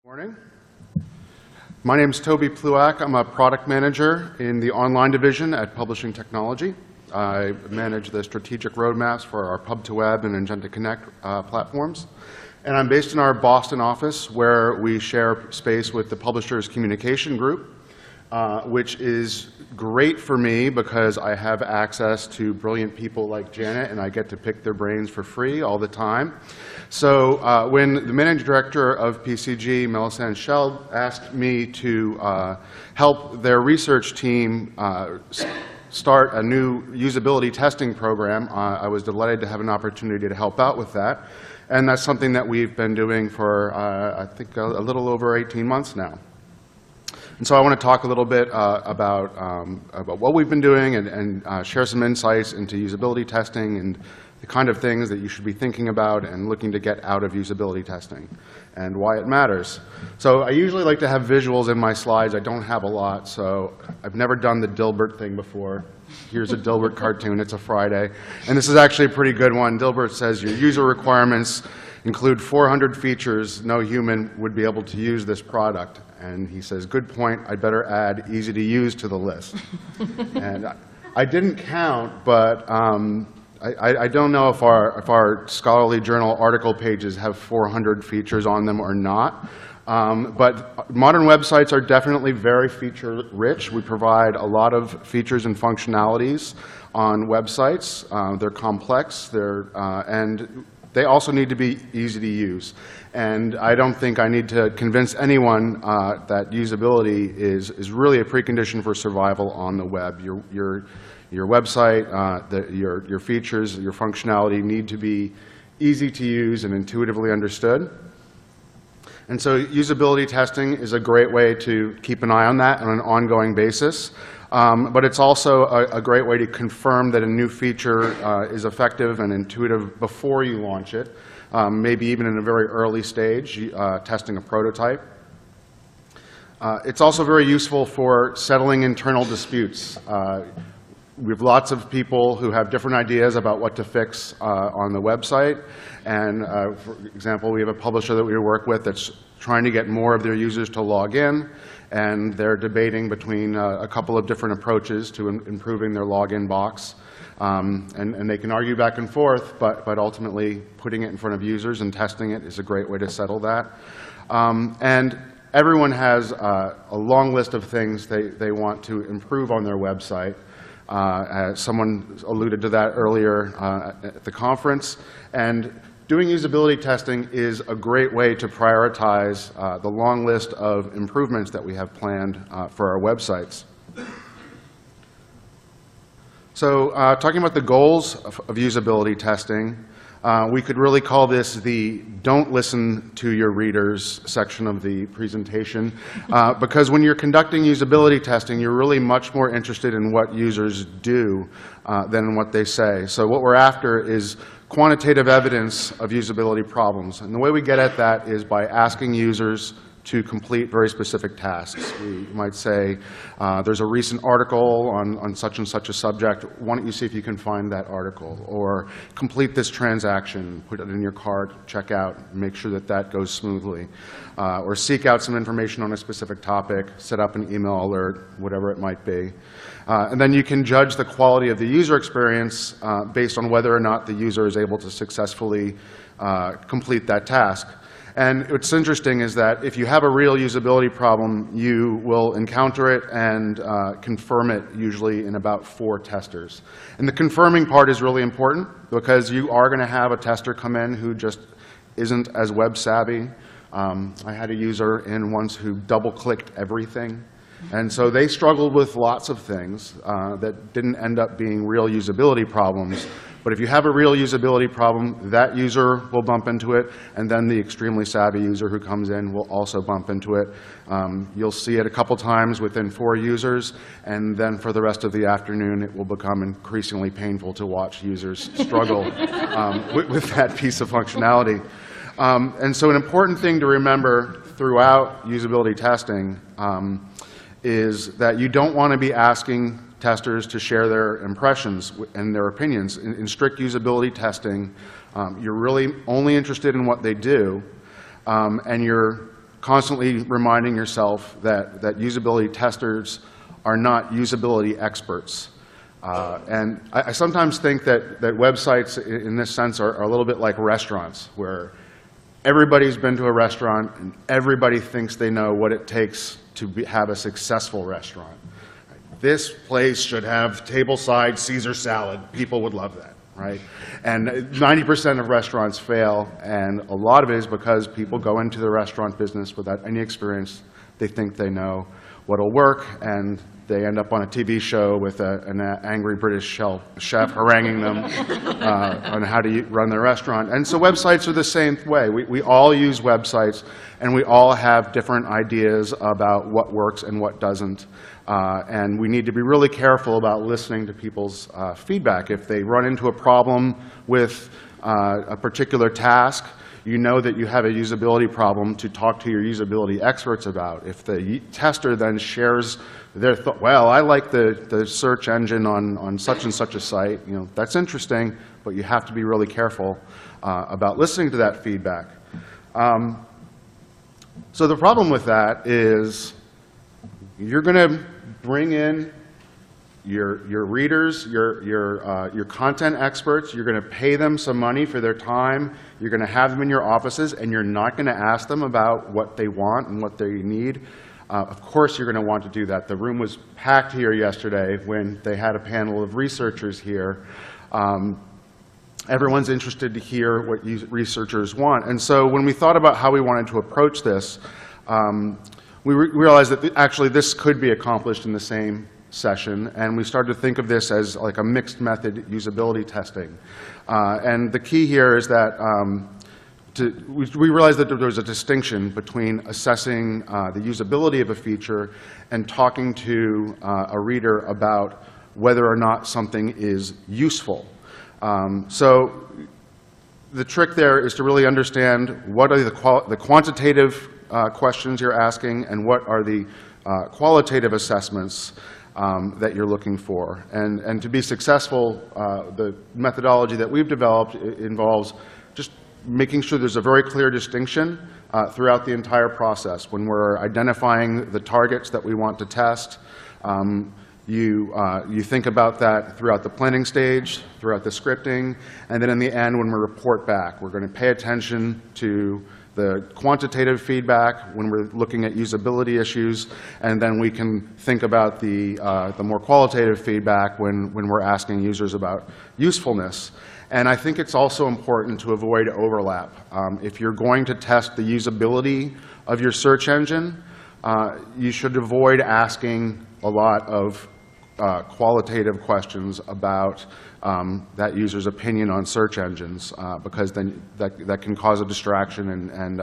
Morning. My name is Toby Plewak. I'm a product manager in the online division at Publishing Technology. I manage the strategic roadmaps for our Pub2Web and Magenta Connect platforms. And I'm based in our Boston office where we share space with the Publishers Communication Group, which is great for me because I have access to brilliant people like Janet and I get to pick their brains for free all the time. So when the managing director of PCG, Melisande Scheld, asked me to help their research team start a new usability testing program, I was delighted to have an opportunity to help out with that. And that's something that we've been doing for, I think, a little over 18 months now. And so I want to talk a little bit about what we've been doing and share some insights into usability testing and the kind of things that you should be thinking about and looking to get out of usability testing and why it matters. So I usually like to have visuals in my slides. I don't have a lot, so I've never done the Dilbert thing before. Here's a Dilbert cartoon. It's a Friday. And this is actually a pretty good one. Dilbert says your user requirements include 400 features. No human would be able to use this product. And he says, good point. I'd better add easy to use to the list. And I didn't count, but I don't know if our scholarly journal article pages have 400 features on them or not. But modern websites are definitely very feature-rich. We provide a lot of features and functionalities on websites. They're complex, and they also need to be easy to use. And I don't think I need to convince anyone that usability is really a precondition for survival on the web. Your website, your features, your functionality need to be easy to use and intuitively understood. And so usability testing is a great way to keep an eye on that on an ongoing basis. But it's also a great way to confirm that a new feature is effective and intuitive before you launch it, maybe even in a very early stage, testing a prototype. It's also very useful for settling internal disputes. We have lots of people who have different ideas about what to fix on the website. And for example, we have a publisher that we work with that's trying to get more of their users to log in. And they're debating between a couple of different approaches to improving their login box. And they can argue back and forth, but ultimately putting it in front of users and testing it is a great way to settle that. And everyone has a long list of things they want to improve on their website. Someone alluded to that earlier at the conference. And doing usability testing is a great way to prioritize the long list of improvements that we have planned for our websites. So talking about the goals of usability testing, we could really call this the don't listen to your readers section of the presentation, because when you're conducting usability testing, you're really much more interested in what users do than what they say. So what we're after is quantitative evidence of usability problems. And the way we get at that is by asking users to complete very specific tasks. We might say, there's a recent article on such and such a subject. Why don't you see if you can find that article? Or complete this transaction, put it in your cart, check out, make sure that that goes smoothly. Or seek out some information on a specific topic, set up an email alert, whatever it might be. And then you can judge the quality of the user experience based on whether or not the user is able to successfully complete that task. And what's interesting is that if you have a real usability problem, you will encounter it and confirm it usually in about 4 testers. And the confirming part is really important because you are going to have a tester come in who just isn't as web savvy. I had a user in once who double-clicked everything. And so they struggled with lots of things that didn't end up being real usability problems. But if you have a real usability problem, that user will bump into it, and then the extremely savvy user who comes in will also bump into it. You'll see it a couple times within 4 users, and then for the rest of the afternoon, it will become increasingly painful to watch users struggle with that piece of functionality. And so an important thing to remember throughout usability testing is that you don't want to be asking testers to share their impressions and their opinions. In strict usability testing, you're really only interested in what they do, and you're constantly reminding yourself that usability testers are not usability experts. And I sometimes think that websites in this sense are a little bit like restaurants, where everybody's been to a restaurant and everybody thinks they know what it takes to have a successful restaurant. This place should have tableside Caesar salad. People would love that, right? And 90% of restaurants fail, and a lot of it is because people go into the restaurant business without any experience. They think they know what'll work, and they end up on a TV show with an angry British chef haranguing them on how to run their restaurant. And so websites are the same way. We all use websites, and we all have different ideas about what works and what doesn't. And we need to be really careful about listening to people's feedback. If they run into a problem with a particular task, you know that you have a usability problem to talk to your usability experts about. If the tester then shares their thought, well, I like the search engine on such and such a site, that's interesting, but you have to be really careful about listening to that feedback. So the problem with that is you're going to bring in your readers, your content experts. You're going to pay them some money for their time. You're going to have them in your offices, and you're not going to ask them about what they want and what they need. Of course you're going to want to do that. The room was packed here yesterday when they had a panel of researchers here. Everyone's interested to hear what researchers want. And so when we thought about how we wanted to approach this, we realized that actually this could be accomplished in the same session, and we started to think of this as like a mixed method usability testing. And the key here is that we realized that there was a distinction between assessing the usability of a feature and talking to a reader about whether or not something is useful. So the trick there is to really understand what are the quantitative questions you're asking and what are the qualitative assessments that you're looking for. And to be successful, the methodology that we've developed involves just making sure there's a very clear distinction throughout the entire process. When we're identifying the targets that we want to test, you think about that throughout the planning stage, throughout the scripting, and then in the end when we report back. We're going to pay attention to the quantitative feedback when we're looking at usability issues, and then we can think about the more qualitative feedback when we're asking users about usefulness. And I think it's also important to avoid overlap. If you're going to test the usability of your search engine, you should avoid asking a lot of qualitative questions about that user's opinion on search engines, because then that can cause a distraction and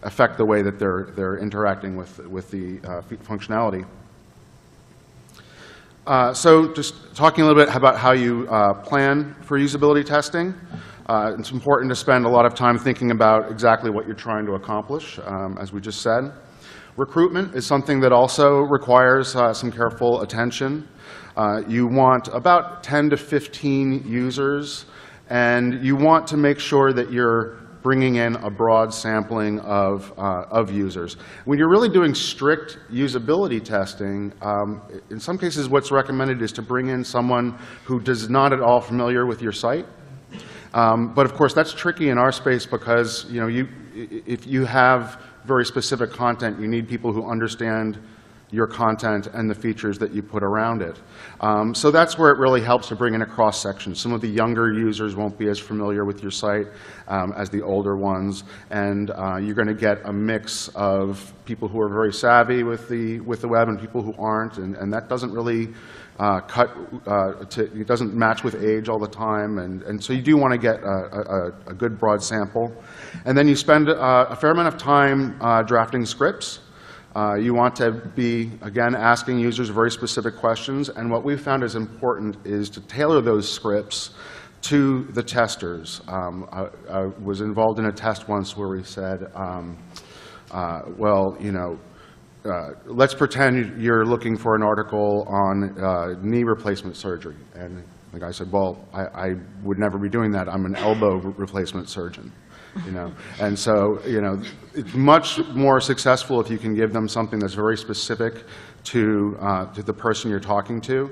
affect the way that they're interacting with the functionality. So just talking a little bit about how you plan for usability testing. It's important to spend a lot of time thinking about exactly what you're trying to accomplish, as we just said. Recruitment is something that also requires some careful attention. You want about 10 to 15 users, and you want to make sure that you're bringing in a broad sampling of users. When you're really doing strict usability testing, in some cases what's recommended is to bring in someone who is not at all familiar with your site. But of course that's tricky in our space because if you have very specific content, you need people who understand your content and the features that you put around it. So that's where it really helps to bring in a cross-section. Some of the younger users won't be as familiar with your site as the older ones, and you're going to get a mix of people who are very savvy with the web and people who aren't, and that doesn't really it doesn't match with age all the time, and so you do want to get a good broad sample. And then you spend a fair amount of time drafting scripts. You want to be, again, asking users very specific questions, and what we've found is important is to tailor those scripts to the testers. I was involved in a test once where we said, let's pretend you're looking for an article on knee replacement surgery. And the guy said, well, I would never be doing that. I'm an elbow replacement surgeon. And so, it's much more successful if you can give them something that's very specific to the person you're talking to.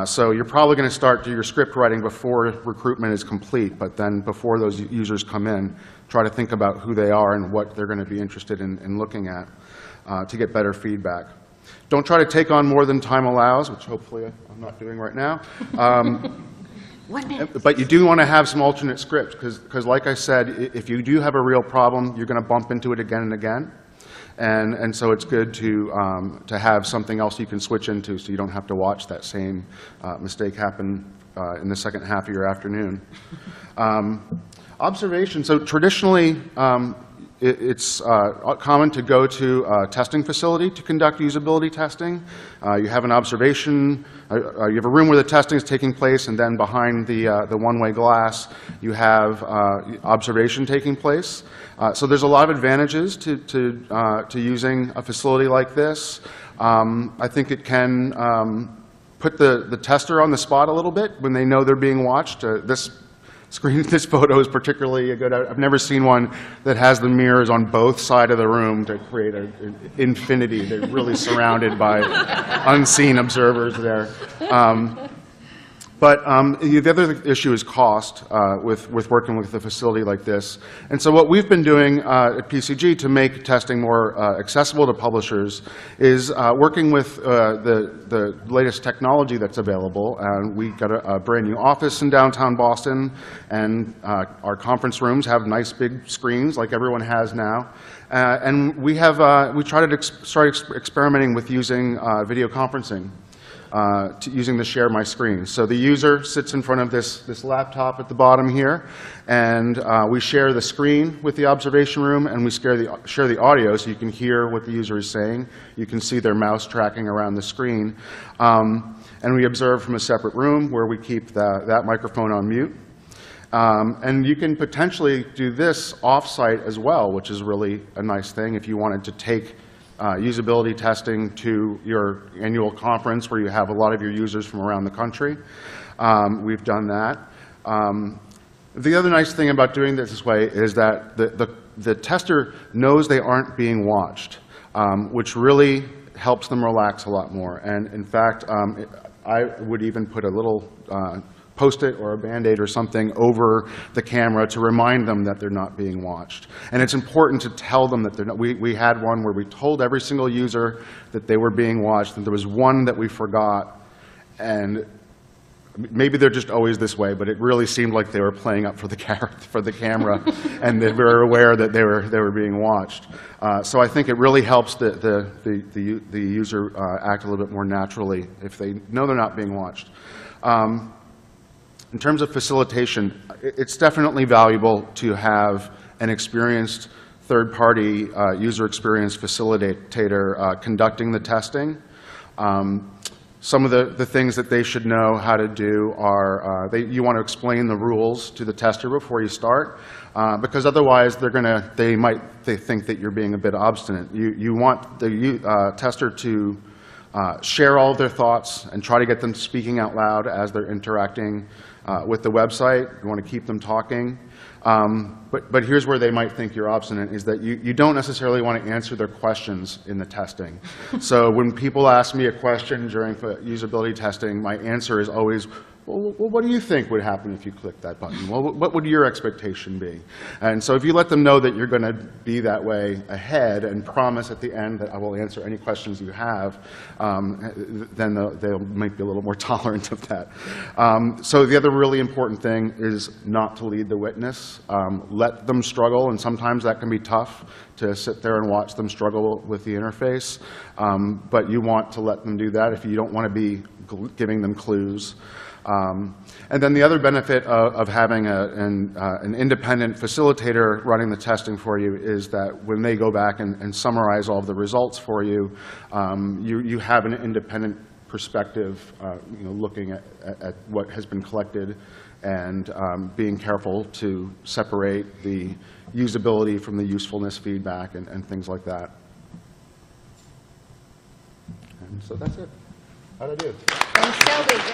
So you're probably going to start your script writing before recruitment is complete, but then before those users come in, try to think about who they are and what they're going to be interested in looking at to get better feedback. Don't try to take on more than time allows, which hopefully I'm not doing right now. 1 minute. But you do want to have some alternate scripts, because like I said, if you do have a real problem, you're going to bump into it again and again. And so it's good to have something else you can switch into so you don't have to watch that same mistake happen in the second half of your afternoon. Observation. So traditionally, it's common to go to a testing facility to conduct usability testing. You have an observation, you have a room where the testing is taking place, and then behind the one-way glass, you have observation taking place. So there's a lot of advantages to using a facility like this. I think it can put the tester on the spot a little bit when they know they're being watched. This photo is particularly good. I've never seen one that has the mirrors on both sides of the room to create an infinity. They're really surrounded by unseen observers there. But the other issue is cost with working with a facility like this. And so what we've been doing at PCG to make testing more accessible to publishers is working with the latest technology that's available. And we got a brand new office in downtown Boston, and our conference rooms have nice big screens like everyone has now. And we tried to start experimenting with using video conferencing. Using the share my screen. So the user sits in front of this laptop at the bottom here, and we share the screen with the observation room, and we share the audio so you can hear what the user is saying. You can see their mouse tracking around the screen. And we observe from a separate room where we keep that microphone on mute. And you can potentially do this off-site as well, which is really a nice thing if you wanted to take usability testing to your annual conference where you have a lot of your users from around the country. We've done that. The other nice thing about doing this way is that the tester knows they aren't being watched, which really helps them relax a lot more. And in fact, I would even put a little Post-it or a Band-Aid or something over the camera to remind them that they're not being watched. And it's important to tell them that they're not. We had one where we told every single user that they were being watched, and there was one that we forgot, and maybe they're just always this way, but it really seemed like they were playing up for the camera, and they were aware that they were being watched. So I think it really helps the user act a little bit more naturally if they know they're not being watched. In terms of facilitation, it's definitely valuable to have an experienced third-party user experience facilitator conducting the testing. Some of the things that they should know how to do are you want to explain the rules to the tester before you start, because otherwise they might think that you're being a bit obstinate. You want the tester to share all of their thoughts and try to get them speaking out loud as they're interacting with the website. You want to keep them talking. But here's where they might think you're obstinate, is that you don't necessarily want to answer their questions in the testing. So when people ask me a question during usability testing, my answer is always, well, what do you think would happen if you click that button? Well, what would your expectation be? And so if you let them know that you're going to be that way ahead and promise at the end that I will answer any questions you have, then they might be a little more tolerant of that. So the other really important thing is not to lead the witness. Let them struggle, and sometimes that can be tough to sit there and watch them struggle with the interface. But you want to let them do that if you don't want to be giving them clues. And then the other benefit of having an independent facilitator running the testing for you is that when they go back and summarize all of the results for you, you have an independent perspective, looking at what has been collected and being careful to separate the usability from the usefulness feedback and things like that. And so that's it. How'd I do? Thanks, Toby.